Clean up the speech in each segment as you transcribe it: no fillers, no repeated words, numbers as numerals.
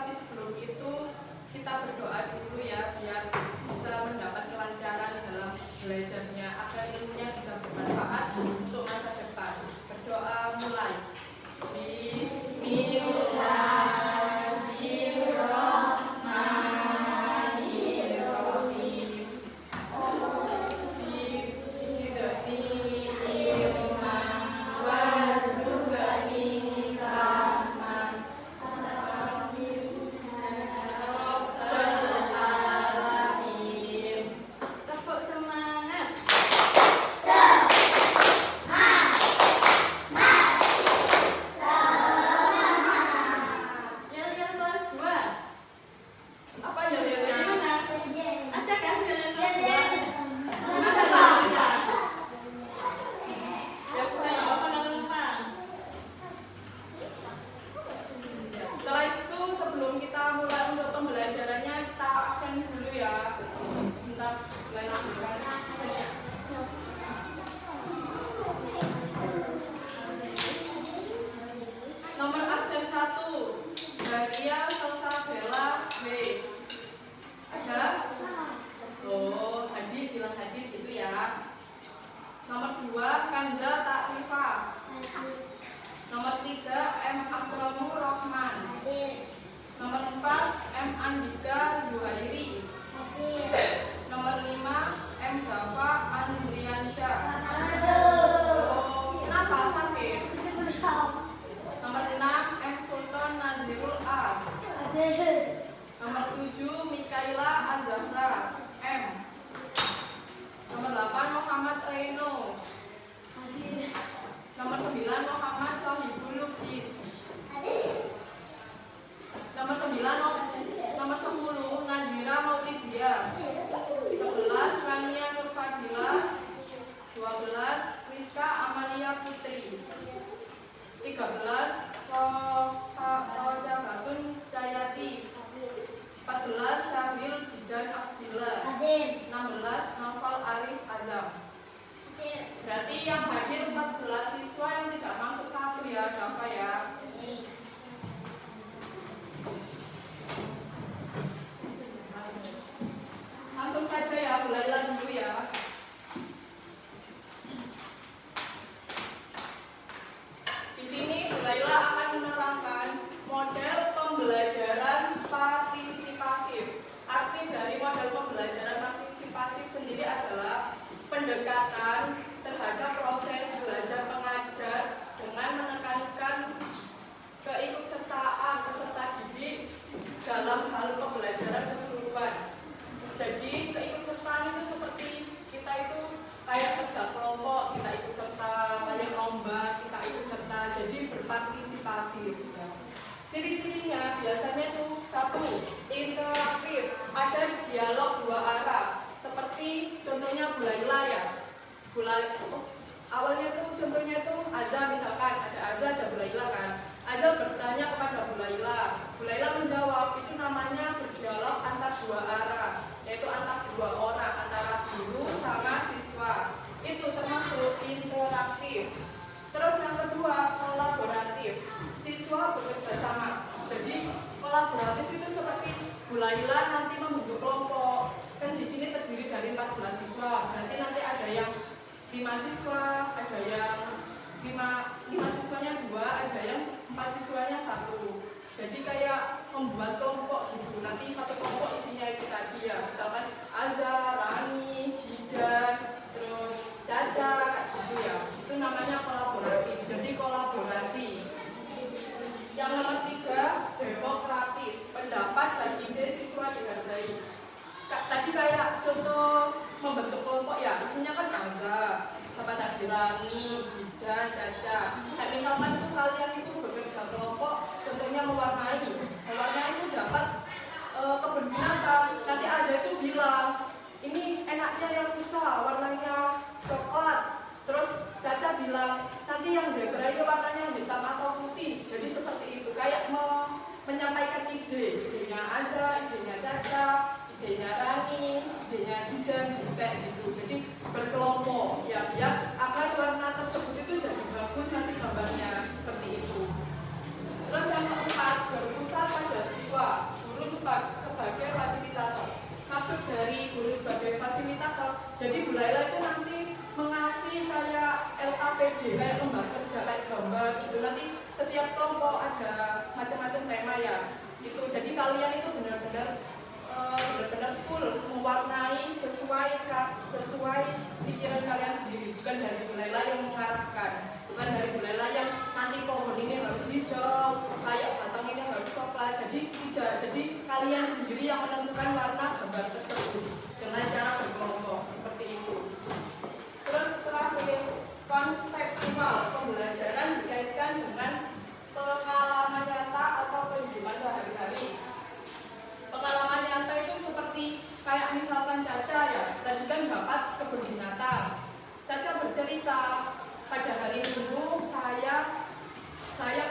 tapi sebelum itu kita berdoa dulu ya, biar bisa mendapat kelancaran dalam belajarnya, agar ilmunya bisa bermanfaat untuk masa depan. Berdoa mulai. Bismillahirrahmanirrahim. Tepuk semangat. Yel-yel kelas 2. Apa yel-yelnya? Ada kan yel-yel kelas 2? Ada lah. Ya sudah, nggak apa-apa, nggak lupa. Setelah itu, sebelum kita mulai untuk pembelajarannya, kita absen dulu ya. Sebentar, mulai lakukan. Nomor absen 1, Daria Salsabella W. Ada? Oh, Hadid, bilang Hadid gitu ya. Nomor 2, Kanza Takrifa. Nomor 3, M. Akramur Rahman. Nomor 4, M. Andika Zuhairi. Nomor 5, M. Dafa Andriansyah. Oh, kenapa sakit? Nomor 6, M. Sultan Nazirul A. Nomor 7, Mikaela Azahra M. Nomor 8, Muhammad Reino. Nomor 9, Muhammad Sohibul Lubis. Nomor 10, Nazira Maulidia. 11, Rania Nurfadila. 12, Rizka Amalia Putri. 13, Rojabatun Jayati. 14, Syahil Jidan Abdillah. 16, Naufal Arif Azam. Berarti yang hadir 14 siswa, yang tidak masuk 1 ya, Dafa ya. Langsung saja ya, mulailah dulu ya. Di sini Bu Laila akan menerangkan model pembelajaran partisipasif. Arti dari model pembelajaran partisipasif sendiri adalah pendekatan terhadap proses belajar mengajar dengan menekankan keikutsertaan peserta didik dalam hal pembelajaran keseluruhan. Jadi keikutsertaan itu seperti kita itu kayak kerja kelompok, kita ikut serta, kayak lomba, kita ikut serta, jadi berpartisipasi. Ciri-cirinya biasanya itu 1, interaktif, ada dialog 2 arah. Seperti contohnya Bu Laila ya. Awalnya tuh contohnya tuh Azza, misalkan ada Azza, ada Bu Laila kan. Azza bertanya kepada Bu Laila. Bu Laila menjawab, itu namanya berdialog antar 2 arah, yaitu antar 2 orang, antara guru sama siswa. Itu termasuk interaktif. Terus yang kedua, kolaboratif. Siswa bekerja sama. Jadi kolaboratif itu seperti Bu Laila nanti membentuk kelompok. Kan di sini terdiri dari 14 siswa. Berarti nanti ada yang 5 siswa, ada yang 5 siswanya 2, ada yang 4 siswanya 1. Jadi kayak membuat kelompok gitu. Nanti satu kelompok isinya itu tadi ya. Misalkan Azza, Rani, Jidan, terus Caca, gitu ya. Itu namanya kolaboratif. Jadi kolaborasi. Yang nomor 3, demokratis. Pendapat dan ide siswa dihargai. Tadi kayak contoh membentuk kelompok ya. Isinya kan Azza, sama tadi Rani, Jidan, Caca. Nah, misalkan itu kalian itu bekerja kelompok, contohnya mewarnai itu dapat kebun binatang. Nanti Azza itu bilang, ini enaknya yang pusat, warnanya coklat. Terus Caca bilang, nanti yang zebra itu warnanya hitam atau putih. Jadi seperti itu, kayak menyampaikan idenya Azza, idenya Caca, idenya Rani, idenya Jidan juga gitu. Jadi berkelompok ya, biar agar warna tersebut itu jadi bagus nanti gambarnya, seperti itu. Terus yang keempat, berpusat pada siswa. jadi kalian sendiri yang menentukan warna gambar tersebut dengan cara berkelompok seperti itu. Terus terakhir, konstekstual pembelajaran dikaitkan dengan pengalaman nyata atau kehidupan sehari-hari. Pengalaman nyata itu seperti kayak misalkan Caca ya, tadi kan dapat kebun binatang. Caca bercerita, pada hari Minggu saya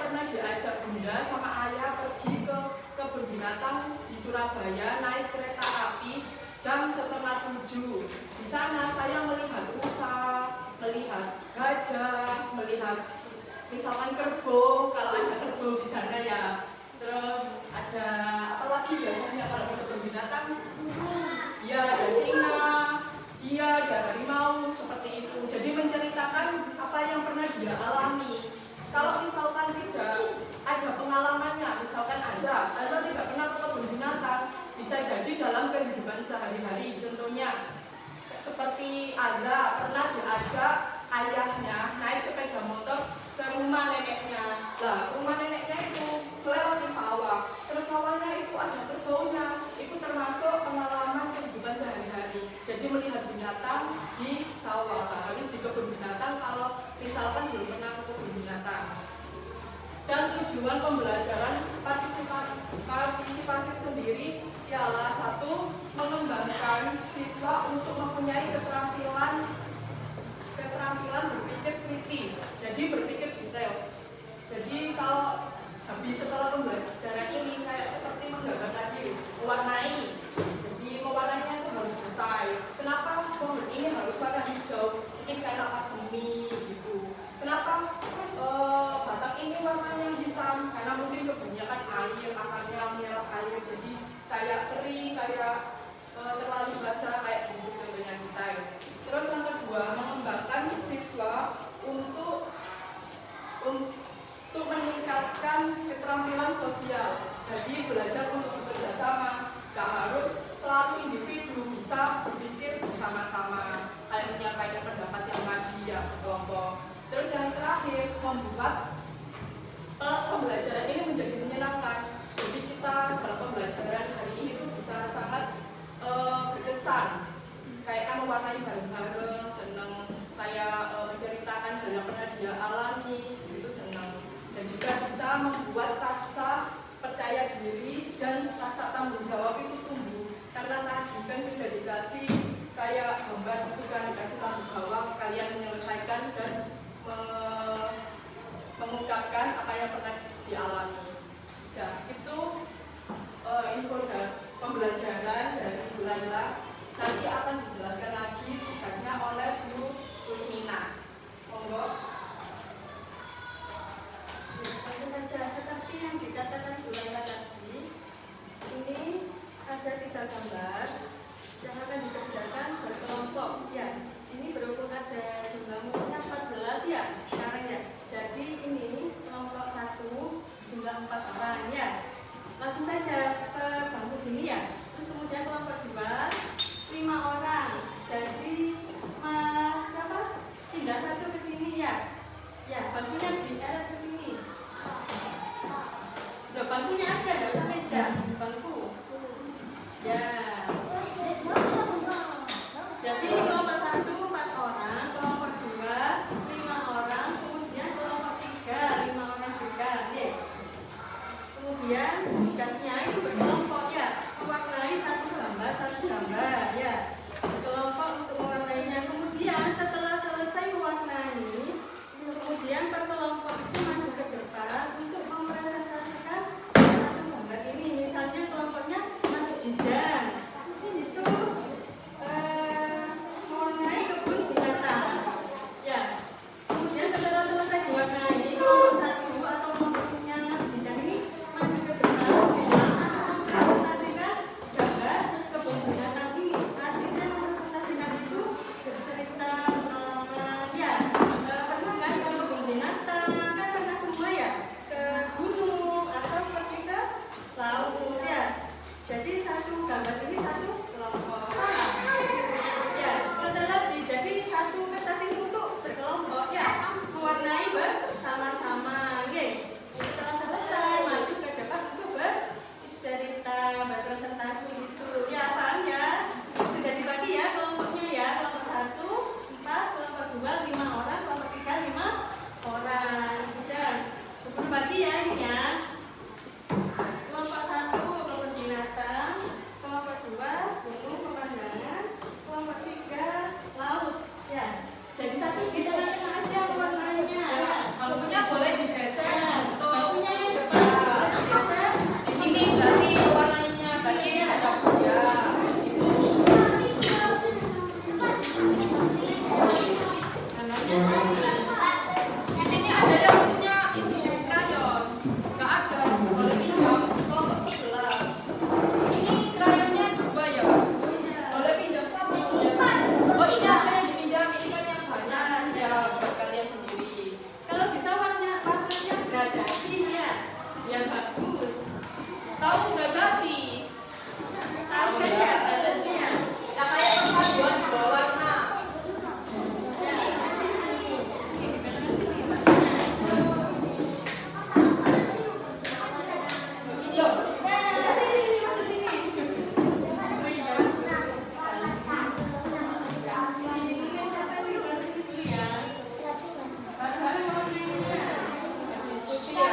pernah diajak bunda sama ayah pergi ke kebun binatang di Surabaya naik kereta api jam 6:30. Di sana saya melihat rusa, melihat gajah, melihat misalkan kerbau, kalau ada kerbau di sana ya. Terus ada apa lagi biasanya kalau di kebun binatang? Iya, ada singa, iya, ada harimau, seperti itu. Jadi menceritakan apa yang pernah dia alami. Kalau misalkan tidak ada pengalamannya, misalkan Azza tidak pernah ke kebun binatang, bisa jadi dalam kehidupan sehari-hari. Contohnya, seperti Azza pernah diajak ayahnya naik sepeda motor ke rumah neneknya. Lah, rumah neneknya itu melewati sawah. Terus sawahnya itu ada kerbaunya. Itu termasuk pengalaman kehidupan sehari-hari. Jadi melihat binatang di sawah. Nah, harus di kebun binatang kalau misalkan belum pernah ke kebun binatang. Dan tujuan pembelajaran partisipasi sendiri ialah satu, mengembangkan siswa untuk mempunyai keterampilan berpikir kritis, jadi berpikir detail. Jadi kalau habis setelah pembelajaran ini kayak seperti menggambar tadi, mewarnai. Jadi mewarnainya itu harus detail. Kenapa pohon ini harus warna hijau? Mungkin kayak napas semi gitu. Kenapa batang ini warnanya hitam? Karena mungkin kebanyakan air, akarnya menyerap air, jadi kayak kering, kayak terlalu basah kayak gitu, contohnya detail. Terus yang kedua, mengembangkan siswa untuk meningkatkan keterampilan sosial. Jadi belajar untuk bekerja sama, gak harus selalu individu, bisa berpikir bersama-sama, kayak menyampaikan pendapat yang tadi ya kelompok. Terus yang terakhir, membuat pembelajaran ini menjadi menyenangkan. Jadi kita dalam pembelajaran hari ini tuh bisa sangat berkesan, kayak mewarnai bareng-bareng, seneng, kayak menceritakan hal yang pernah dia alami, itu senang. Dan juga bisa membuat rasa percaya diri dan rasa tanggung jawab itu tumbuh. Karena tadi kan sudah dikasih kayak gambar itu kan, dikasih tanggung jawab, kalian menyelesaikan dan mengungkapkan apa yang pernah dialami. Nah, itu info dan pembelajaran dari Bu Laila. Nanti akan dijelaskan lagi tugasnya oleh Bu Rusmina. Monggo. Langsung saja, seperti yang dikatakan Bu Laila tadi, ini ada 3 gambar yang akan dikerjakan berkelompok. Ya, ini berhubung ada jumlah muridnya 14 ya sekarang ya. Jadi ini kelompok 1 jumlah 4 orang ya. Langsung saja ke bangku gini ya. Terus bagasi. Tahu kan ya batasnya? Nah, kayak perpaduan dua warna. Loh, sini sini masuk sini. Oh iya. Ini siapa yang dibahas itu ya? Diskusi ya.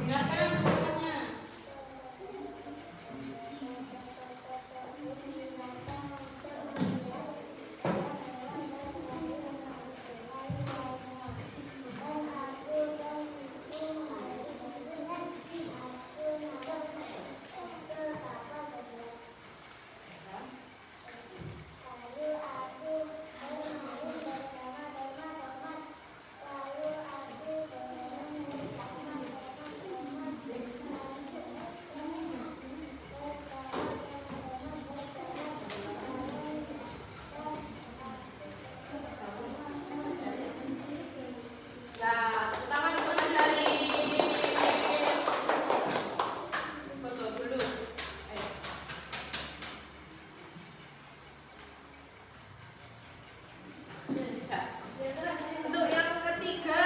Dengarkan semuanya. Ya, tepuk tangan untuk Mas Dari. Foto dulu. Ayo. Bisa. Untuk yang ketiga,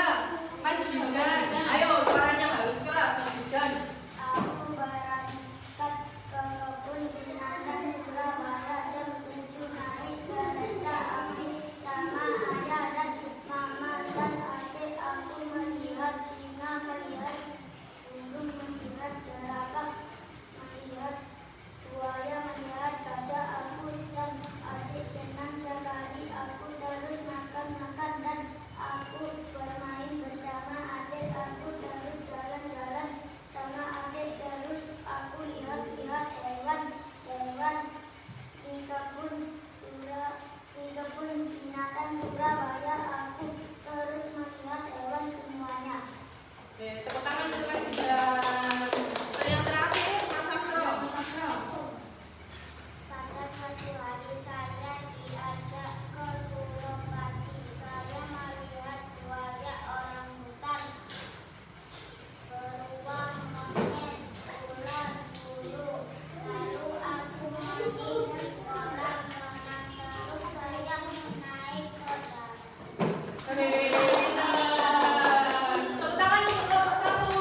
Mas Jidan. Ayo, suaranya harus keras, Mas Jidan. Aku berangkat ke kebun binatang Surabaya jam 7 naik kereta api sama ayah dan mama dan adik. Aku melihat singa, melihat burung, melihat jerapah, melihat buaya, melihat gajah. Aku dan adik senang sekali. Aku terus makan-makan dan aku bermain bersama adik. Aku terus jalan-jalan sama adik. Terus aku lihat-lihat hewan-hewan di kebun binatang Surabaya. Aku terus melihat hewan semuanya. Oke, tepuk tangan untuk Mas Jidan. Untuk yang terakhir, Mas Sakro. Pada suatu hari saya diajak ke Suropati. Saya melihat buaya orangutan, beruang, monyet, ular, bulu. Lalu aku melihat orang renang. Terus saya naik ke atas. Oke, tepuk tangan untuk kelompok 1.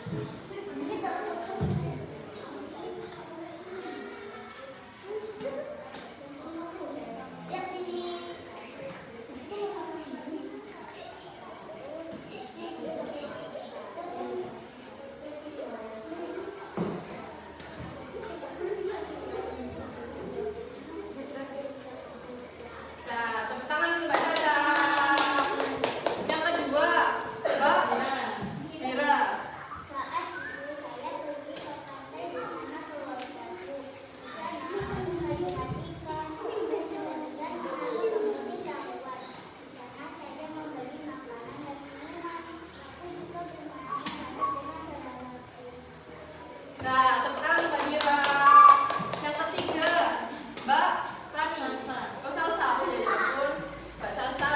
Nah, tepuk tangan untuk Mbak Caca. Yang kedua, Mbak Dira. Saat itu saya pergi ke pantai bersama keluargaku. Di sana aku melihat ikan dan sebagian seperti jangkauan. Di sana saya membeli makanan dan minuman. Aku juga bermain dengan saudaraku. Nah, tepuk tangan untuk Mbak Dira. Yang ketiga, Mbak Rani. Oh, Salsa. Oh, ya ampun. Mbak Salsa.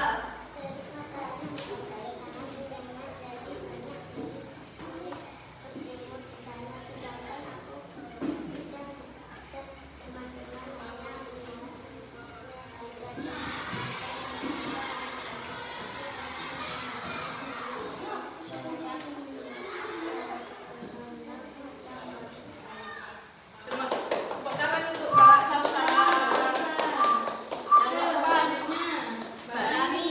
Tepuk tangan untuk Mbak Salsa. Yang keempat, Mbak Rani.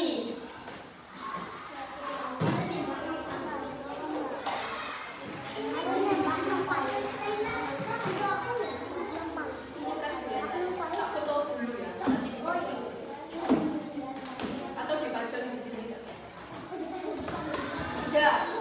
Tak foto dulu ya. Atau dibaca di sini. Ya.